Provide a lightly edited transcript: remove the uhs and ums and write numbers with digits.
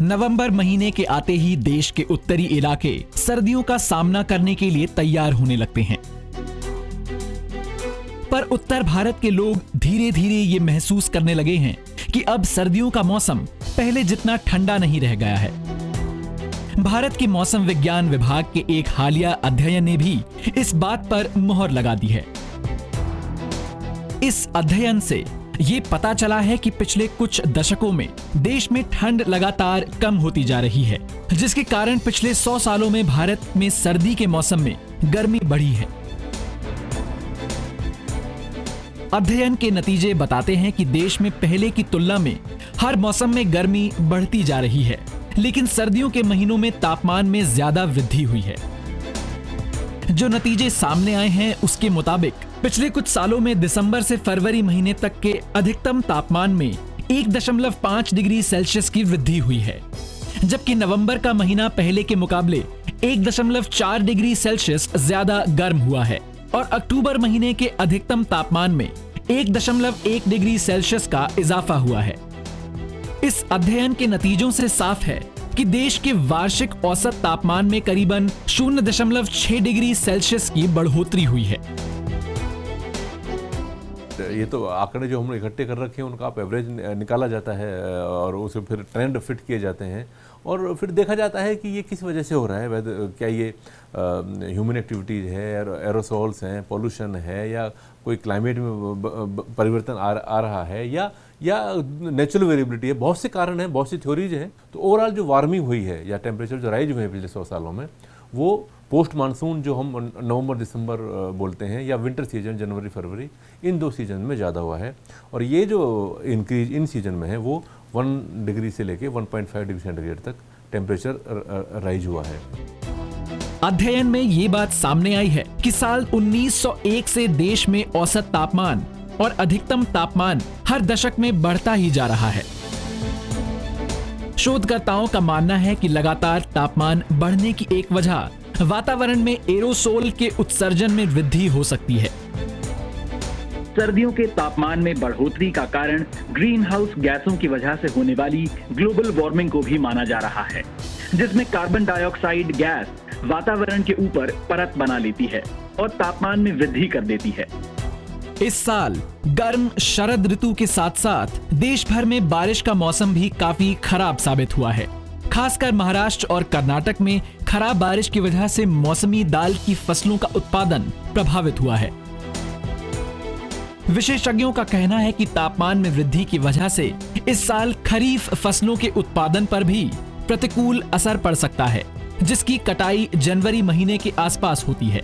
नवंबर महीने के आते ही देश के उत्तरी इलाके सर्दियों का सामना करने के लिए तैयार होने लगते हैं। पर उत्तर भारत के लोग धीरे धीरे ये महसूस करने लगे हैं कि अब सर्दियों का मौसम पहले जितना ठंडा नहीं रह गया है। भारत के मौसम विज्ञान विभाग के एक हालिया अध्ययन ने भी इस बात पर मुहर लगा दी है। इस अध्ययन से ये पता चला है कि पिछले कुछ दशकों में देश में ठंड लगातार कम होती जा रही है, जिसके कारण पिछले 100 सालों में भारत में सर्दी के मौसम में गर्मी बढ़ी है। अध्ययन के नतीजे बताते हैं कि देश में पहले की तुलना में हर मौसम में गर्मी बढ़ती जा रही है, लेकिन सर्दियों के महीनों में तापमान में ज्यादा वृद्धि हुई है। जो नतीजे सामने आए हैं उसके मुताबिक पिछले कुछ सालों में दिसंबर से फरवरी महीने तक के अधिकतम तापमान में 1.5 डिग्री सेल्सियस की वृद्धि हुई है, जबकि नवंबर का महीना पहले के मुकाबले 1.4 डिग्री सेल्सियस ज्यादा गर्म हुआ है और अक्टूबर महीने के अधिकतम तापमान में 1.1 डिग्री सेल्सियस का इजाफा हुआ है। इस अध्ययन के नतीजों से साफ है कि देश के वार्षिक औसत तापमान में करीबन 0.6 डिग्री सेल्सियस की बढ़ोतरी हुई है। ये तो आंकड़े जो हमने इकट्ठे कर रखे हैं उनका आप एवरेज निकाला जाता है और उसे फिर ट्रेंड फिट किए जाते हैं और फिर देखा जाता है कि ये किस वजह से हो रहा है। क्या ये ह्यूमन एक्टिविटीज़ है, एरोसोल्स हैं, पोल्यूशन है, या कोई क्लाइमेट में परिवर्तन आ रहा है, या नेचुरल वेरिएबिलिटी है। बहुत से कारण हैं, बहुत सी थ्योरीज हैं। तो ओवरऑल जो वार्मिंग हुई है या टेम्परेचर जो राइज हुए हैं पिछले 100 सालों में, वो पोस्ट मानसून जो हम नवंबर दिसंबर बोलते हैं या विंटर सीजन जनवरी फरवरी, इन 2 सीजन में ज़्यादा हुआ है। और ये जो इंक्रीज इन सीजन में है वो 1 डिग्री से लेके 1.5 डिग्री सेंटीग्रेड तक टेम्परेचर राइज हुआ है। अध्ययन में ये बात सामने आई है कि साल 1901 से देश में औसत तापमान और अधिकतम तापमान हर दशक में बढ़ता ही जा रहा है। शोधकर्ताओं का मानना है कि लगातार तापमान बढ़ने की एक वजह वातावरण में एरोसोल के उत्सर्जन में वृद्धि हो सकती है। सर्दियों के तापमान में बढ़ोतरी का कारण ग्रीन हाउस गैसों की वजह से होने वाली ग्लोबल वार्मिंग को भी माना जा रहा है, जिसमें कार्बन डाइऑक्साइड गैस वातावरण के ऊपर परत बना लेती है और तापमान में वृद्धि कर देती है। इस साल गर्म शरद ऋतु के साथ साथ देश भर में बारिश का मौसम भी काफी खराब साबित हुआ है। खासकर महाराष्ट्र और कर्नाटक में खराब बारिश की वजह से मौसमी दाल की फसलों का उत्पादन प्रभावित हुआ है। विशेषज्ञों का कहना है कि तापमान में वृद्धि की वजह से इस साल खरीफ फसलों के उत्पादन पर भी प्रतिकूल असर पड़ सकता है, जिसकी कटाई जनवरी महीने के आसपास होती है।